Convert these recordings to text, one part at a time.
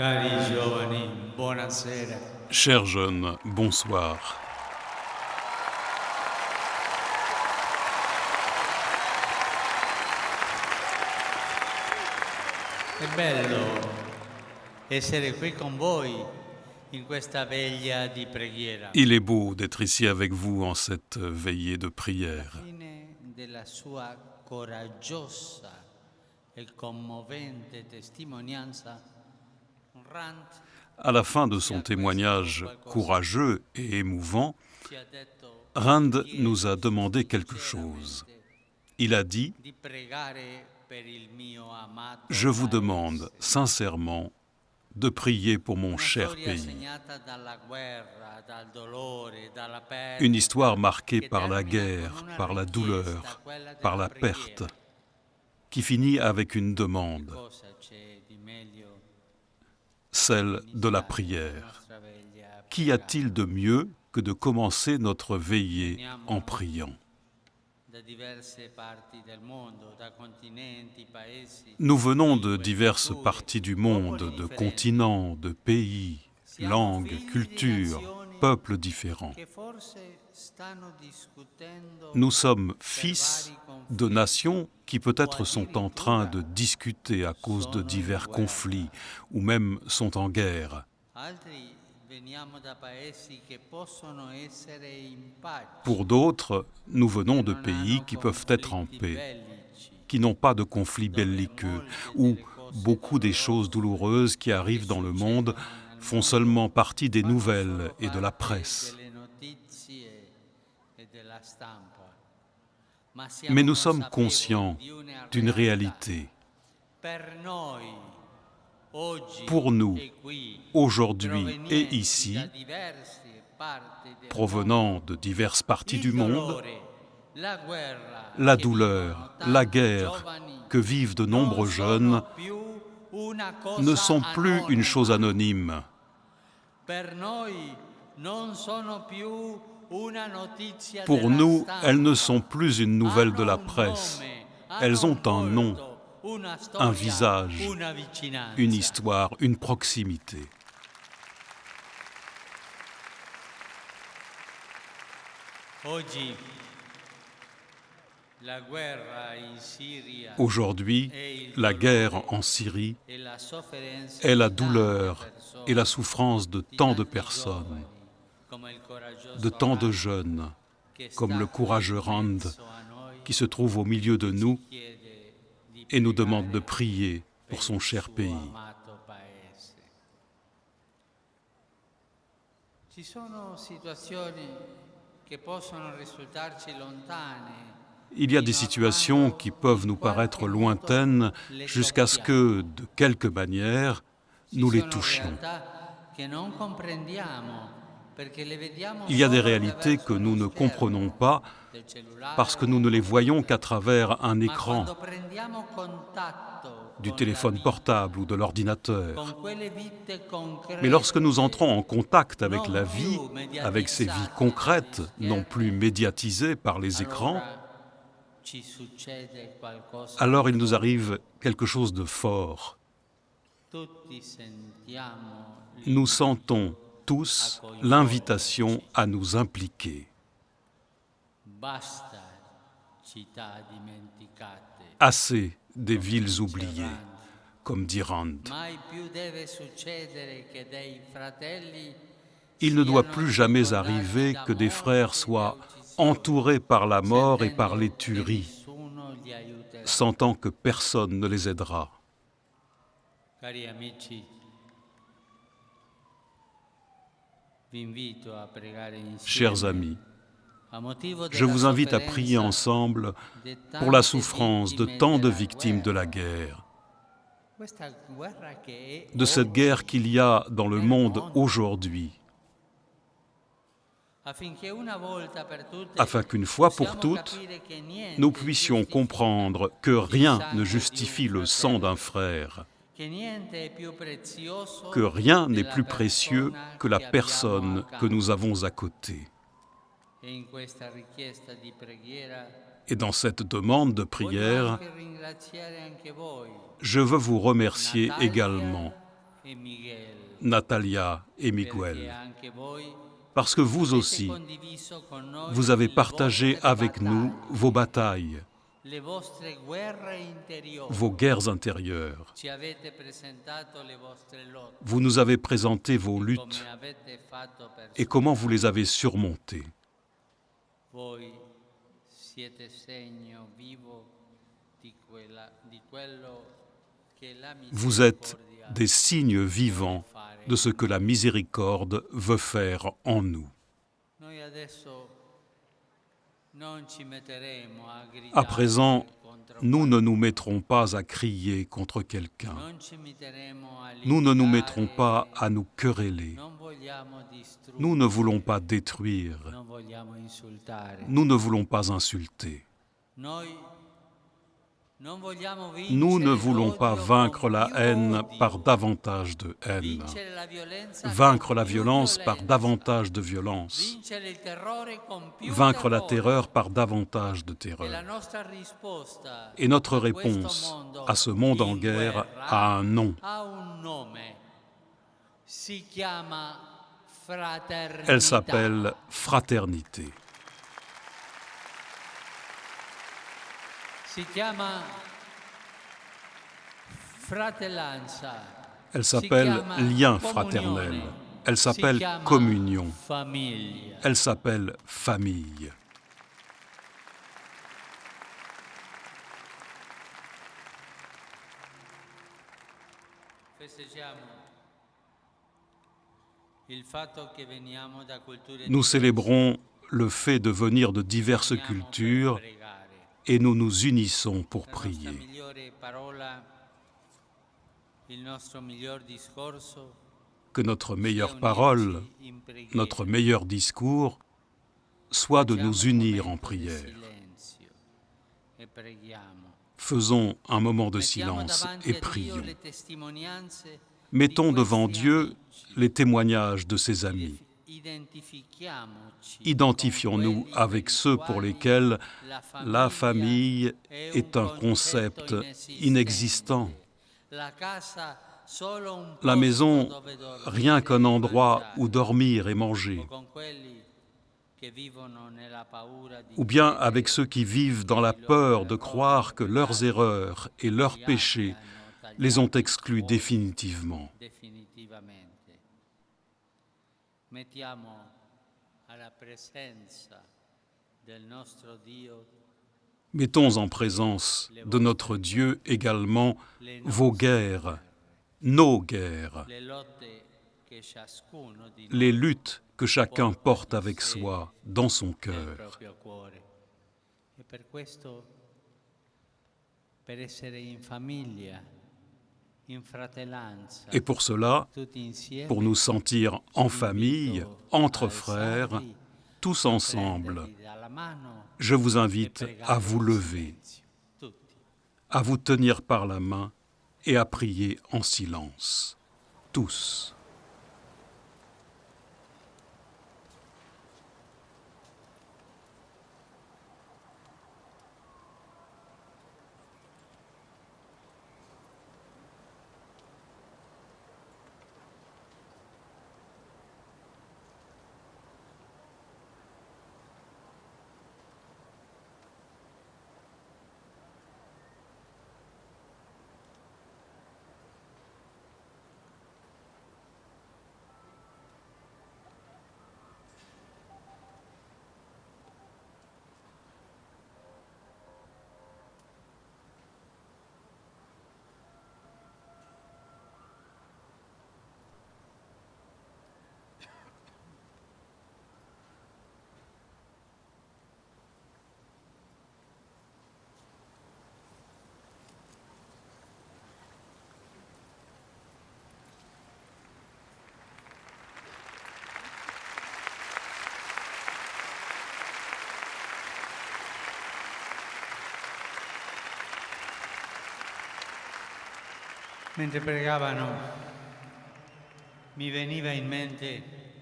Cari giovani, buonasera. Chers jeunes, bonsoir. È bello essere qui con voi in questa veglia di preghiera. Il est beau d'être ici avec vous en cette veillée de prière. Fine della sua coraggiosa e commovente testimonianza, Rand À la fin de son témoignage courageux et émouvant, ci ha detto Rand nous a demandé quelque chose. Il a dit di pregare per il mio amato « Je vous paese. demande sincèrement de prier pour mon Una cher storia pays. segnata dalla guerra, dal dolore, dalla perdita, Une histoire marquée che par la termina guerre, con una par la richiesta, douleur, quella par della la perte, preghiera. qui finit avec une demande, Cosa c'è di meglio celle de la iniziare prière. la nostra veglia a Qu'y pregare? a-t-il de mieux que de commencer notre veillée en priant ? Da diverse parti del mondo, da continenti, paesi, Nous venons de lingue, diverses culture, parties du monde, popoli de differenti. continents, de pays, Siamo langues, figli di cultures, nazioni peuples différents. che forse stanno discutendo Nous sommes per fils vari de conflitti. nations qui peut-être sont en train de discuter à cause de divers conflits ou même sont en guerre. Altri veniamo da paesi che possono essere in pace, Pour d'autres, nous venons che de non pays hanno qui peuvent être en conflitti paix, bellici, qui n'ont pas de conflits belliqueux, où beaucoup des choses douloureuses qui arrivent dans le monde font seulement partie des fanno nouvelles solo et de la parte presse. delle notizie e della stampa. Ma Mais siamo nous sommes consapevoli conscients di una d'une realtà. réalité. Per noi, oggi Pour nous, e qui, aujourd'hui et provenienti ici, da diverse parti del provenant mondo, de diverses parties il du monde, dolore, la guerra la che douleur, vivono la tanti guerre giovani que vivent de non nombreux sono jeunes più una cosa ne sont plus une chose anonima. anonyme. Per noi non sono più una notizia Pour della nous, stampa. elles ne sont plus une nouvelle de Hanno la un presse. nome, Elles hanno ont un nom, volto, una storia, un visage, una vicinanza. une histoire, une proximité. Oggi la guerra in Siria Aujourd'hui, la guerre en Syrie e la sofferenza est la di tante douleur persone, et la souffrance de di tant de tanti personnes, giovani, come il coraggioso de tant de Rand, jeunes, che comme le sta courageux in Rand, mezzo a noi, qui se trouve au milieu de nous chiede di et nous pregare demande de prier per pour son il cher suo pays. amato paese. Ci sono situazioni che possono risultarci lontane. Il y a des situations qui peuvent nous paraître lointaines jusqu'à ce que, de quelque manière, nous les touchions. Il y a des réalités que nous ne comprenons pas parce que nous ne les voyons qu'à travers un écran du téléphone portable ou de l'ordinateur. Mais lorsque nous entrons en contact avec la vie, avec ces vies concrètes, non plus médiatisées par les écrans, alors il nous arrive quelque chose de fort. Nous sentons tous l'invitation à nous impliquer. Assez des villes oubliées, comme dit Rand. Il ne doit plus jamais arriver que des frères soient entourés par la mort et par les tueries, sentant que personne ne les aidera. Chers amis, je vous invite à prier ensemble pour la souffrance de tant de victimes de la guerre, de cette guerre qu'il y a dans le monde aujourd'hui, afin qu'une fois pour toutes, nous puissions comprendre que rien ne justifie le sang d'un frère, que rien n'est plus précieux que la personne que nous avons à côté. Et dans cette demande de prière, je veux vous remercier également, Natalia et Miguel, parce que vous aussi, vous avez partagé avec nous vos batailles, vos guerres intérieures. Vous nous avez présenté vos luttes et comment vous les avez surmontées. Vous êtes des signes vivants de ce que la miséricorde veut faire en nous. À présent, nous ne nous mettrons pas à crier contre quelqu'un. Nous ne nous mettrons pas à nous quereller. Nous ne voulons pas détruire. Nous ne voulons pas insulter. Nous ne voulons pas vaincre la haine par davantage de haine, vaincre la violence par davantage de violence, vaincre la terreur par davantage de terreur. Et notre réponse à ce monde en guerre a un nom. Elle s'appelle fraternité. Elle s'appelle lien fraternel. Elle s'appelle communion. Elle s'appelle famille. Nous célébrons le fait de venir de diverses cultures et nous nous unissons pour prier. Que notre meilleure parole, notre meilleur discours soit de nous unir en prière. Faisons un moment de silence et prions. Mettons devant Dieu les témoignages de ses amis. Identifions-nous avec ceux pour lesquels la famille est un concept inexistant. La maison, rien qu'un endroit où dormir et manger. Ou bien avec ceux qui vivent dans la peur de croire que leurs erreurs et leurs péchés les ont exclus définitivement. Mettons en présence de notre Dieu également vos guerres, nos guerres, les luttes que chacun porte avec soi dans son cœur. Et pour cela, pour nous sentir en famille, entre frères, tous ensemble, je vous invite à vous lever, à vous tenir par la main et à prier en silence, tous.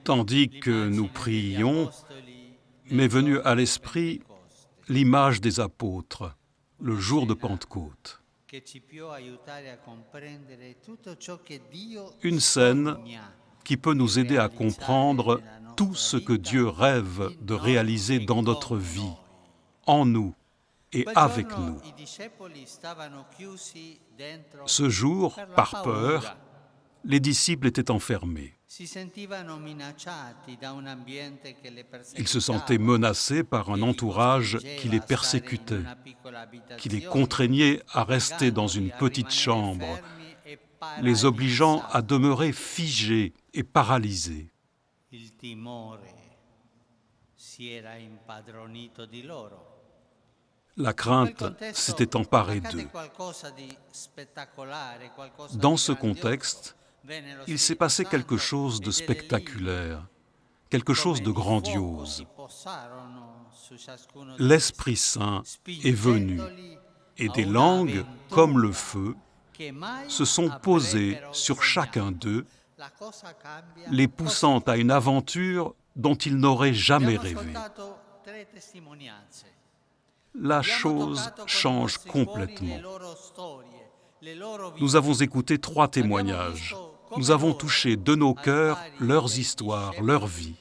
Tandis que nous prions, m'est venue à l'esprit l'image des apôtres, le jour de Pentecôte. Une scène qui peut nous aider à comprendre tout ce que Dieu rêve de réaliser dans notre vie, en nous et avec nous. Ce jour, par peur, les disciples étaient enfermés. Ils se sentaient menacés par un entourage qui les persécutait, qui les contraignait à rester dans une petite chambre, les obligeant à demeurer figés et paralysés. La crainte s'était emparée d'eux. Dans ce contexte, il s'est passé quelque chose de spectaculaire, quelque chose de grandiose. L'Esprit Saint est venu et des langues, comme le feu, se sont posées sur chacun d'eux, les poussant à une aventure dont ils n'auraient jamais rêvé. La chose change complètement. Nous avons écouté 3 témoignages. Nous avons touché de nos cœurs leurs histoires, leur vie.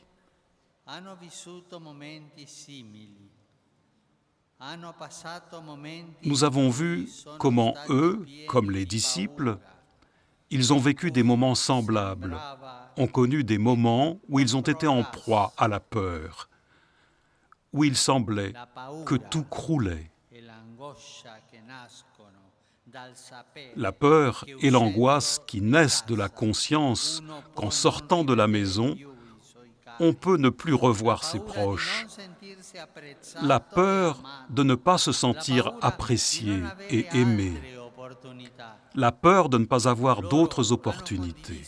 Nous avons vu comment eux, comme les disciples, ils ont vécu des moments semblables, ont connu des moments où ils ont été en proie à la peur, où il semblait que tout croulait. La peur et l'angoisse qui naissent de la conscience qu'en sortant de la maison, on peut ne plus revoir ses proches. La peur de ne pas se sentir apprécié et aimé. La peur de ne pas avoir d'autres opportunités.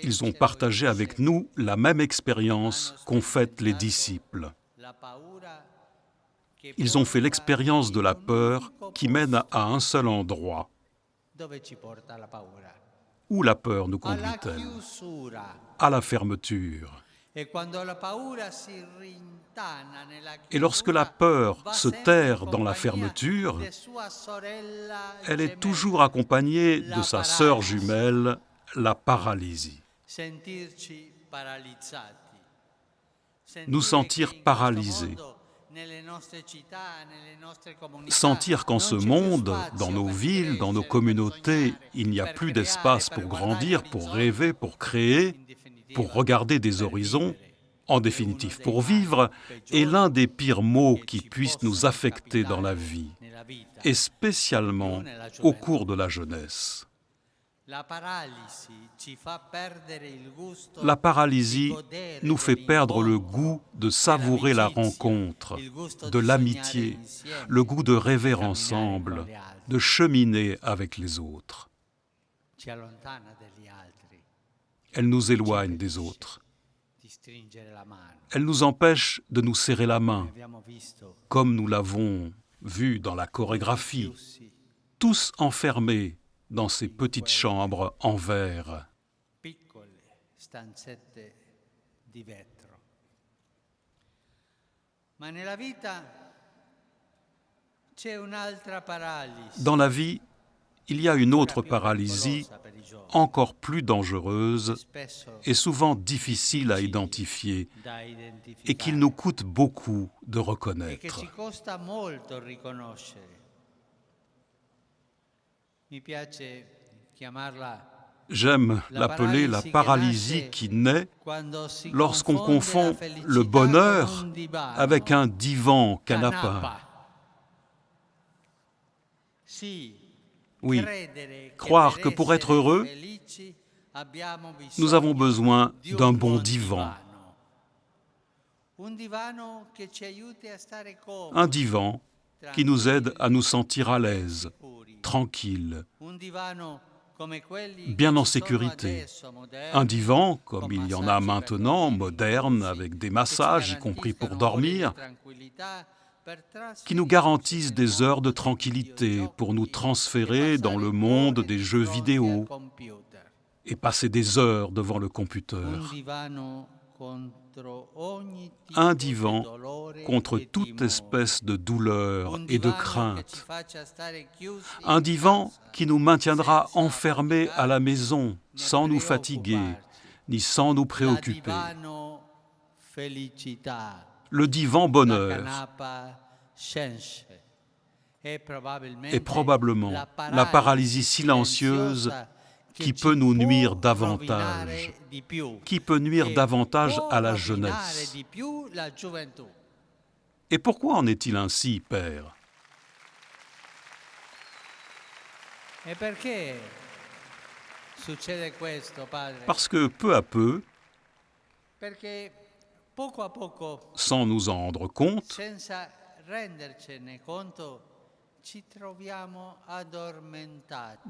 Ils ont partagé avec nous la même expérience qu'ont faite les disciples. Ils ont fait l'expérience de la peur qui mène à un seul endroit. Où la peur nous conduit-elle? À la fermeture. Et lorsque la peur se terre dans la fermeture, elle est toujours accompagnée de sa sœur jumelle, la paralysie. Nous sentir paralysés. Sentir qu'en ce monde, dans nos villes, dans nos communautés, il n'y a plus d'espace pour grandir, pour rêver, pour créer, pour regarder des horizons, en définitive pour vivre, est l'un des pires maux qui puissent nous affecter dans la vie, et spécialement au cours de la jeunesse. La paralysie nous fait perdre le goût de savourer la rencontre, de l'amitié, le goût de rêver ensemble, de cheminer avec les autres. Elle nous éloigne des autres. Elle nous empêche de nous serrer la main, comme nous l'avons vu dans la chorégraphie, tous enfermés dans ces petites chambres en verre. Dans la vie, il y a une autre paralysie, encore plus dangereuse et souvent difficile à identifier et qu'il nous coûte beaucoup de reconnaître. J'aime l'appeler la paralysie qui naît lorsqu'on confond le bonheur avec un divan canapin. Oui, croire que pour être heureux, nous avons besoin d'un bon divan. Un divan qui nous aide à nous sentir à l'aise, tranquilles, bien en sécurité. Un divan, comme il y en a maintenant, moderne, avec des massages, y compris pour dormir, qui nous garantissent des heures de tranquillité pour nous transférer dans le monde des jeux vidéo et passer des heures devant le computer. un divan contre toute espèce de douleur et de crainte, un divan qui nous maintiendra enfermés à la maison sans nous fatiguer ni sans nous préoccuper. Le divan bonheur est probablement la paralysie silencieuse qui peut nous nuire davantage, qui peut nuire davantage à la jeunesse. Et pourquoi en est-il ainsi, Père? Parce que peu à peu, sans nous en rendre compte,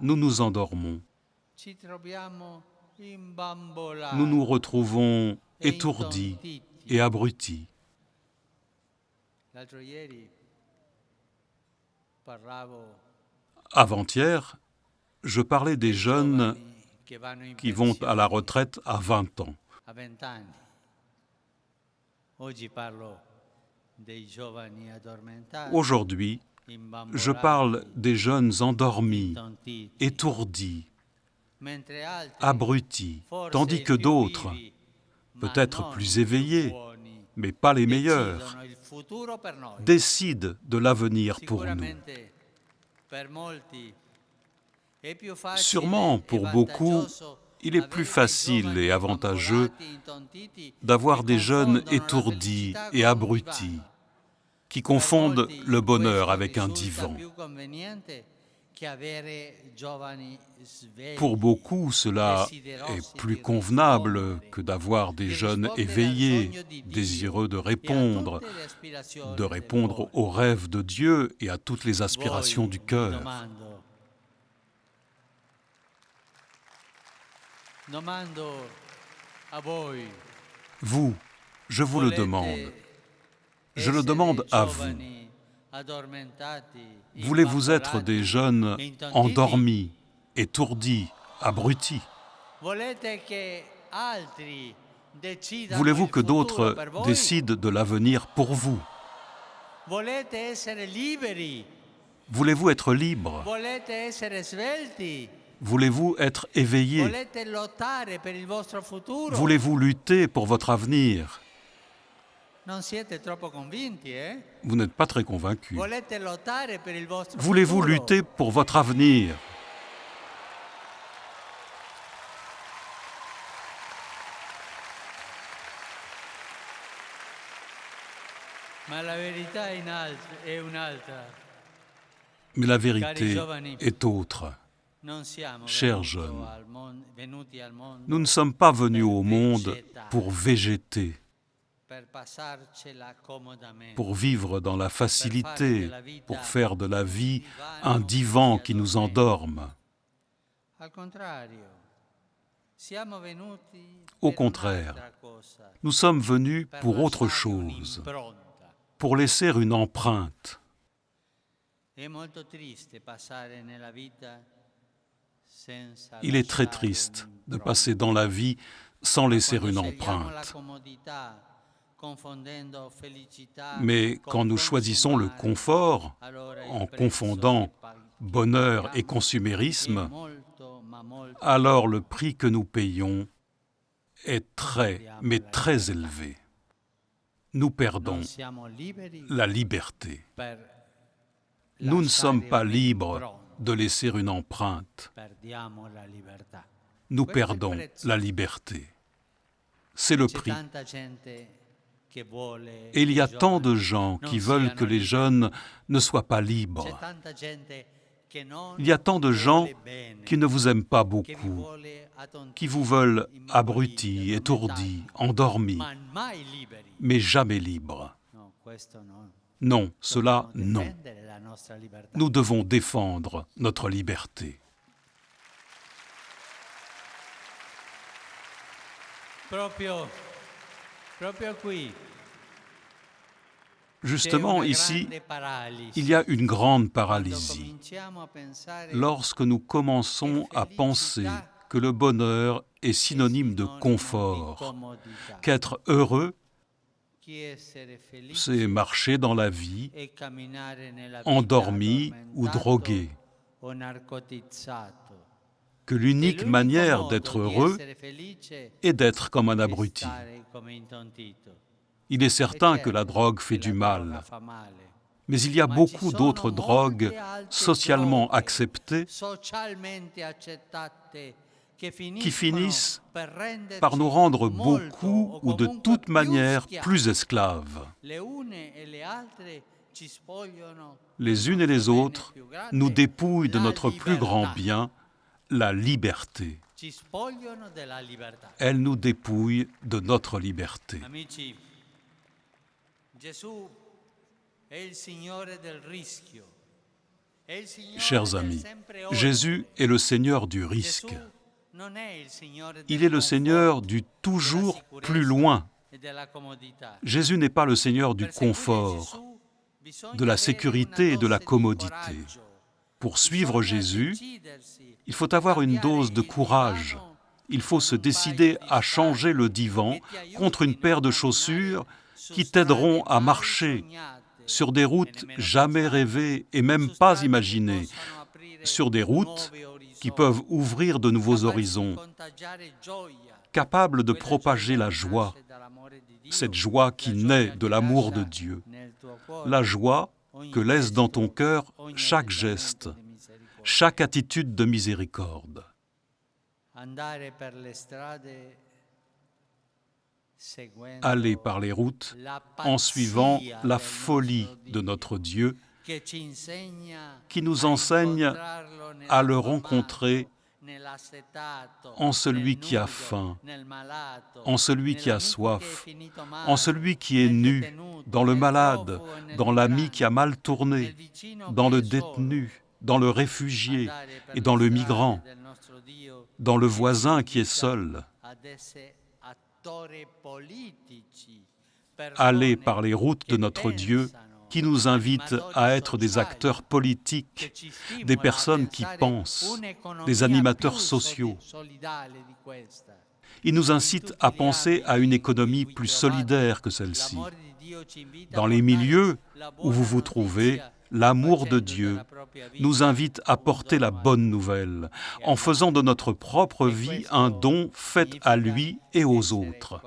nous nous endormons. Nous nous retrouvons étourdis et abrutis. Avant-hier, je parlais des jeunes qui vont à la retraite à 20 ans. Aujourd'hui, je parle des jeunes endormis, étourdis, abrutis, tandis que d'autres, peut-être plus éveillés, mais pas les meilleurs, décident de l'avenir pour nous. Sûrement, pour beaucoup, il est plus facile et avantageux d'avoir des jeunes étourdis et abrutis qui confondent le bonheur avec un divan. Pour beaucoup, cela est plus convenable que d'avoir des jeunes éveillés, désireux de répondre aux rêves de Dieu et à toutes les aspirations du cœur. Vous, je vous le demande. Je le demande à vous. Voulez-vous être des jeunes endormis, étourdis, abrutis? Voulez-vous que d'autres décident de l'avenir pour vous? Voulez-vous être libre? Voulez-vous être éveillé? Voulez-vous lutter pour votre avenir? Vous n'êtes pas très convaincu. Voulez-vous lutter pour votre avenir? Mais la vérité est autre. Chers jeunes, nous ne sommes pas venus au monde pour végéter, pour vivre dans la facilité, pour faire de la vie un divan qui nous endorme. Au contraire, nous sommes venus pour autre chose, pour laisser une empreinte. Il est très triste de passer dans la vie sans laisser une empreinte. Mais quand nous choisissons le confort, en confondant bonheur et consumérisme, alors le prix que nous payons est très, mais très élevé. Nous perdons la liberté. Nous ne sommes pas libres de laisser une empreinte. Nous perdons la liberté. C'est le prix. Et il y a tant de gens qui veulent que les jeunes ne soient pas libres. Il y a tant de gens qui ne vous aiment pas beaucoup, qui vous veulent abrutis, étourdis, endormis, mais jamais libres. Non, cela, non. Nous devons défendre notre liberté. Justement, ici, il y a une grande paralysie. Lorsque nous commençons à penser que le bonheur est synonyme de confort, qu'être heureux c'est marcher dans la vie, endormi ou drogué, que l'unique manière d'être heureux est d'être comme un abruti. Il est certain que la drogue fait du mal, mais il y a beaucoup d'autres drogues socialement acceptées qui finissent par nous rendre beaucoup ou de toute manière plus esclaves. Les unes et les autres nous dépouillent de notre plus grand bien, la liberté. Elles nous dépouillent de notre liberté. Chers amis, Jésus est le Seigneur du risque. Il est le Seigneur du toujours plus loin. Jésus n'est pas le Seigneur du confort, de la sécurité et de la commodité. Pour suivre Jésus, il faut avoir une dose de courage. Il faut se décider à changer le divan contre une paire de chaussures qui t'aideront à marcher sur des routes jamais rêvées et même pas imaginées, sur des routes qui peuvent ouvrir de nouveaux horizons, capables de propager la joie, cette joie qui naît de l'amour de Dieu, la joie que laisse dans ton cœur chaque geste, chaque attitude de miséricorde. Aller par les routes en suivant la folie de notre Dieu qui nous enseigne à le rencontrer en celui qui a faim, en celui qui a soif, en celui qui est nu, dans le malade, dans l'ami qui a mal tourné, dans le détenu, dans le réfugié et dans le migrant, dans le voisin qui est seul. Aller par les routes de notre Dieu qui nous invite à être des acteurs politiques, des personnes qui pensent, des animateurs sociaux. Il nous incite à penser à une économie plus solidaire que celle-ci. Dans les milieux où vous vous trouvez, l'amour de Dieu nous invite à porter la bonne nouvelle, en faisant de notre propre vie un don fait à lui et aux autres.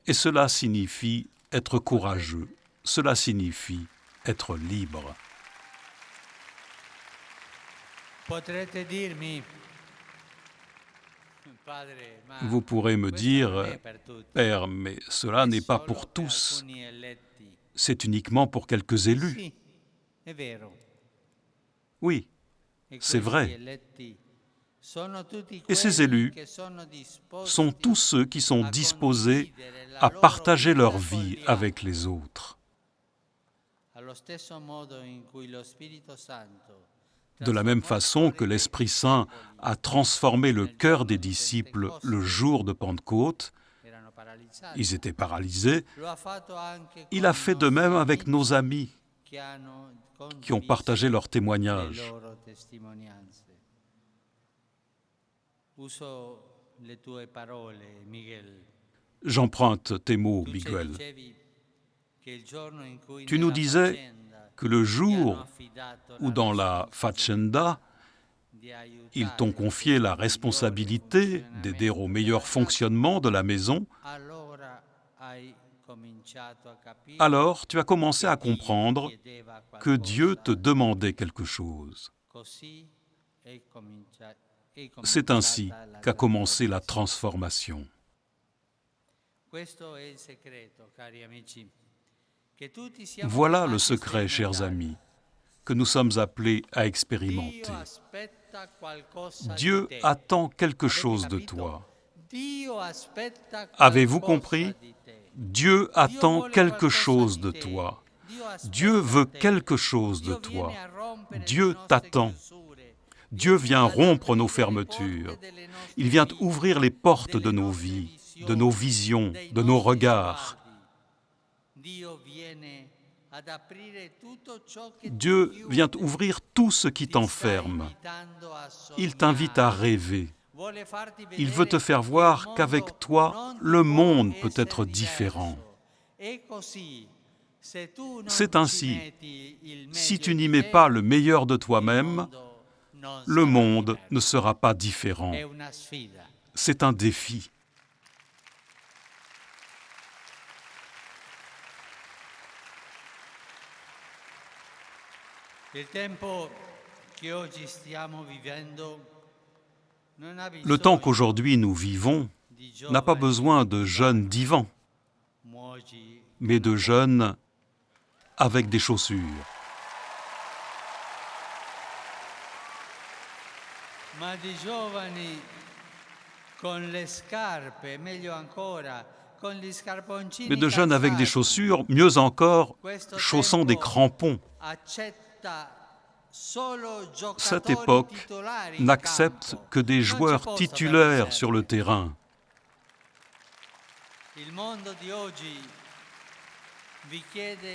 Et cela signifie être courageux, cela signifie être libre. Vous pourrez me dire, Père, mais cela n'est pas pour tous, c'est uniquement pour quelques élus. Oui, c'est vrai. Et ces élus sont tous ceux qui sont disposés à partager leur vie avec les autres. De la même façon que l'Esprit Saint a transformé le cœur des disciples le jour de Pentecôte, ils étaient paralysés, il a fait de même avec nos amis qui ont partagé leur témoignage. J'emprunte tes mots, Miguel. Tu nous disais que le jour où dans la faccenda, ils t'ont confié la responsabilité d'aider au meilleur fonctionnement de la maison, alors tu as commencé à comprendre que Dieu te demandait quelque chose. C'est ainsi qu'a commencé la transformation. Voilà le secret, chers amis, que nous sommes appelés à expérimenter. Dieu attend quelque chose de toi. Avez-vous compris? Dieu attend quelque chose de toi. Dieu veut quelque chose de toi. Dieu t'attend. Dieu vient rompre nos fermetures. Il vient ouvrir les portes de nos vies, de nos visions, de nos regards. Dieu vient ouvrir tout ce qui t'enferme. Il t'invite à rêver, Il veut te faire voir qu'avec toi, le monde peut être différent. C'est ainsi, si tu n'y mets pas le meilleur de toi-même, le monde ne sera pas différent. C'est un défi. Le temps qu'aujourd'hui nous vivons n'a pas besoin de jeunes divans, mais de jeunes avec des chaussures. Mais de jeunes avec des chaussures, mieux encore, chaussant des crampons. Cette époque n'accepte que des joueurs titulaires sur le terrain.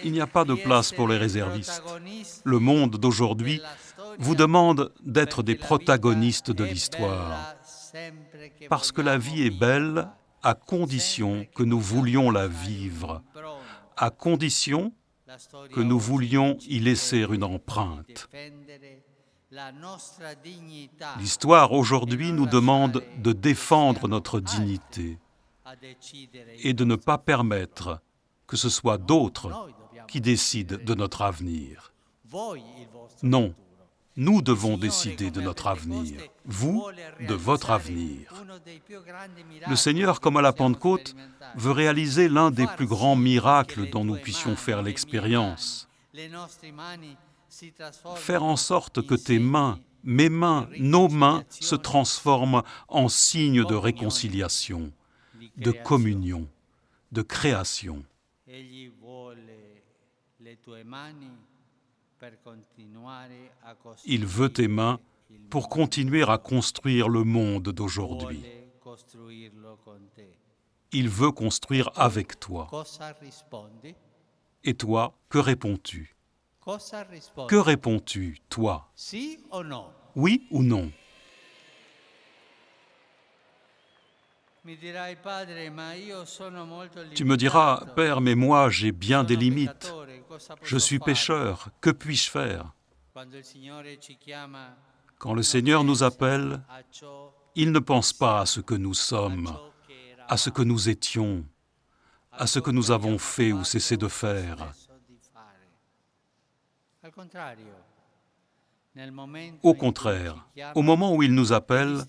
Il n'y a pas de place pour les réservistes. Le monde d'aujourd'hui vous demande d'être des protagonistes de l'histoire. Parce que la vie est belle à condition que nous voulions la vivre, à condition que nous voulions y laisser une empreinte. L'histoire aujourd'hui nous demande de défendre notre dignité et de ne pas permettre que ce soit d'autres qui décident de notre avenir. Non, nous devons décider de notre avenir, vous, de votre avenir. Le Seigneur, comme à la Pentecôte, veut réaliser l'un des plus grands miracles dont nous puissions faire l'expérience. Faire en sorte que tes mains, mes mains, nos mains se transforment en signes de réconciliation, de communion, de création. Il veut tes mains pour continuer à construire le monde d'aujourd'hui. Il veut construire avec toi. Et toi, que réponds-tu? Que réponds-tu, toi? Oui ou non? Tu me diras, Père, mais moi j'ai bien des limites. Je suis pécheur, que puis-je faire? Quand le Seigneur nous appelle, il ne pense pas à ce que nous sommes, à ce que nous étions, à ce que nous avons fait ou cessé de faire. Au contraire, au moment où il nous appelle,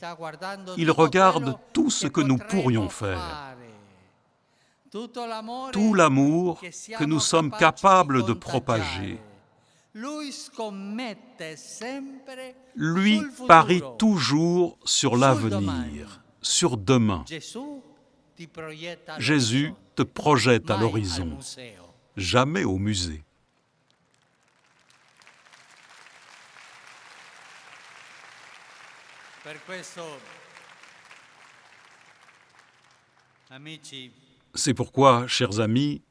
il regarde tout ce que nous pourrions faire, tout l'amour que nous sommes capables de propager. Lui parie toujours sur l'avenir, sur demain. Jésus te projette à l'horizon, jamais au musée. C'est pourquoi, chers amis,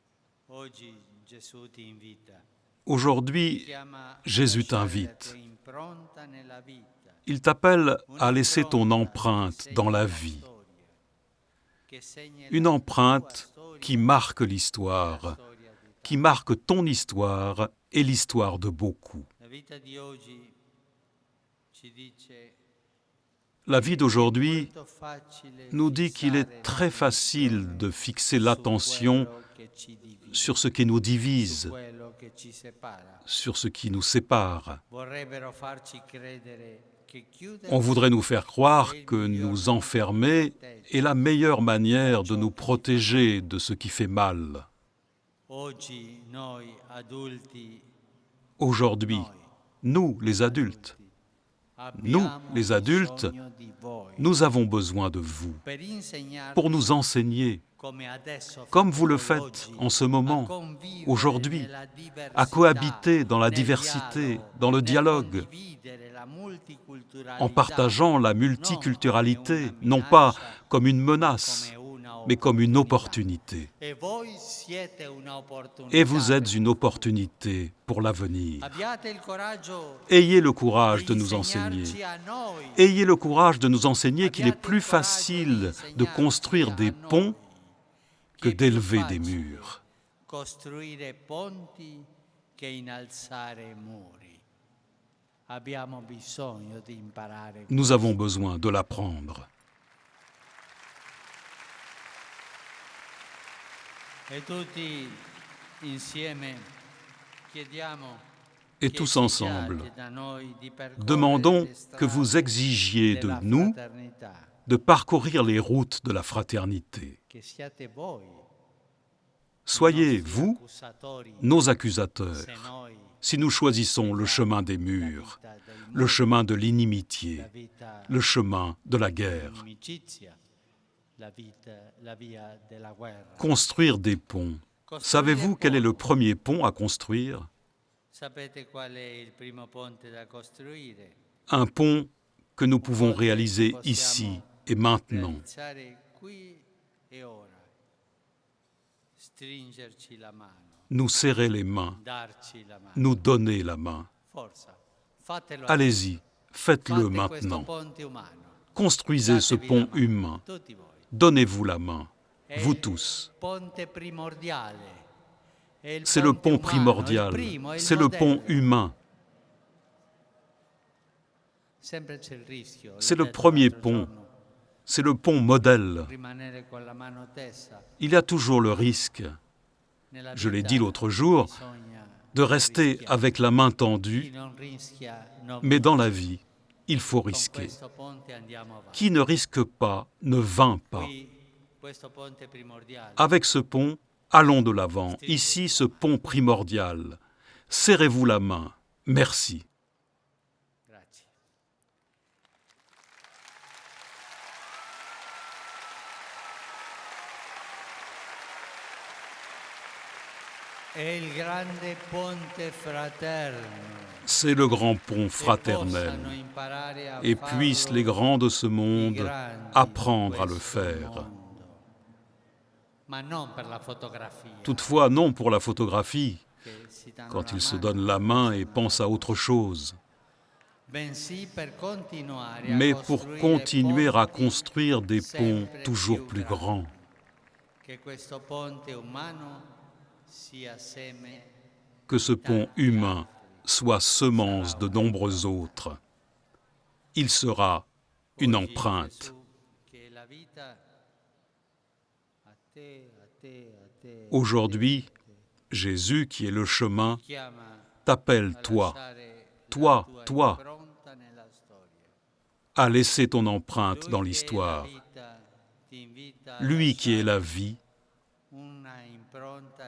aujourd'hui, Jésus t'invite. Il t'appelle à laisser ton empreinte dans la vie. Une empreinte qui marque l'histoire, qui marque ton histoire et l'histoire de beaucoup. La vie d'aujourd'hui nous dit qu'il est très facile de fixer l'attention sur ce qui nous divise, sur ce qui nous sépare. On voudrait nous faire croire que nous enfermer est la meilleure manière de nous protéger de ce qui fait mal. Aujourd'hui, nous, les adultes, nous avons besoin de vous pour nous enseigner, comme vous le faites en ce moment, aujourd'hui, à cohabiter dans la diversité, dans le dialogue, en partageant la multiculturalité, non pas comme une menace, mais comme une opportunité. Et vous êtes une opportunité pour l'avenir. Ayez le courage de nous enseigner. Ayez le courage de nous enseigner qu'il est plus facile de construire des ponts que d'élever des murs. Nous avons besoin de l'apprendre. Et tous ensemble, demandons que vous exigiez de nous de parcourir les routes de la fraternité. Soyez, vous, nos accusateurs, si nous choisissons le chemin des murs, le chemin de l'inimitié, le chemin de la guerre. Construire des ponts. Savez-vous quel est le premier pont à construire? Un pont que nous pouvons réaliser ici et maintenant. Nous serrer les mains, nous donner la main. Allez-y, faites-le maintenant. Construisez ce pont humain. Donnez-vous la main, vous tous. C'est le pont primordial, c'est le pont humain. C'est le premier pont, c'est le pont modèle. Il y a toujours le risque, je l'ai dit l'autre jour, de rester avec la main tendue, mais dans la vie, il faut risquer. Qui ne risque pas ne vainc pas. Avec ce pont, allons de l'avant. Ici, ce pont primordial. Serrez-vous la main. Merci. C'est le grand pont fraternel, et puissent les grands de ce monde apprendre à le faire. Toutefois, non pour la photographie, quand ils se donnent la main et pensent à autre chose, mais pour continuer à construire des ponts toujours plus grands. Que ce pont humain soit semence de nombreux autres. Il sera une empreinte. Aujourd'hui, Jésus, qui est le chemin, t'appelle toi, à laisser ton empreinte dans l'histoire. Lui qui est la vie,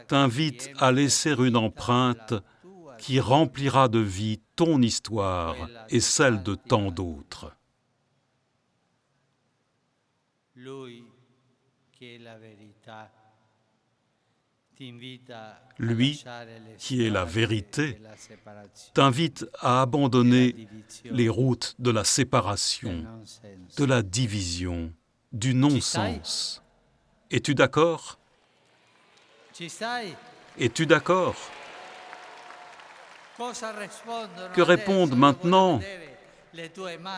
t'invite à laisser une empreinte qui remplira de vie ton histoire et celle de tant d'autres. Lui, qui est la vérité, t'invite à abandonner les routes de la séparation, de la division, du non-sens. Es-tu d'accord? Es-tu d'accord? Que répondent maintenant?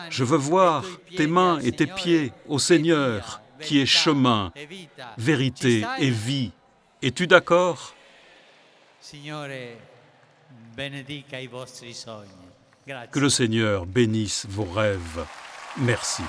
Je veux voir tes mains et tes pieds au Seigneur, qui est chemin, vérité et vie. Es-tu d'accord? Que le Seigneur bénisse vos rêves. Merci.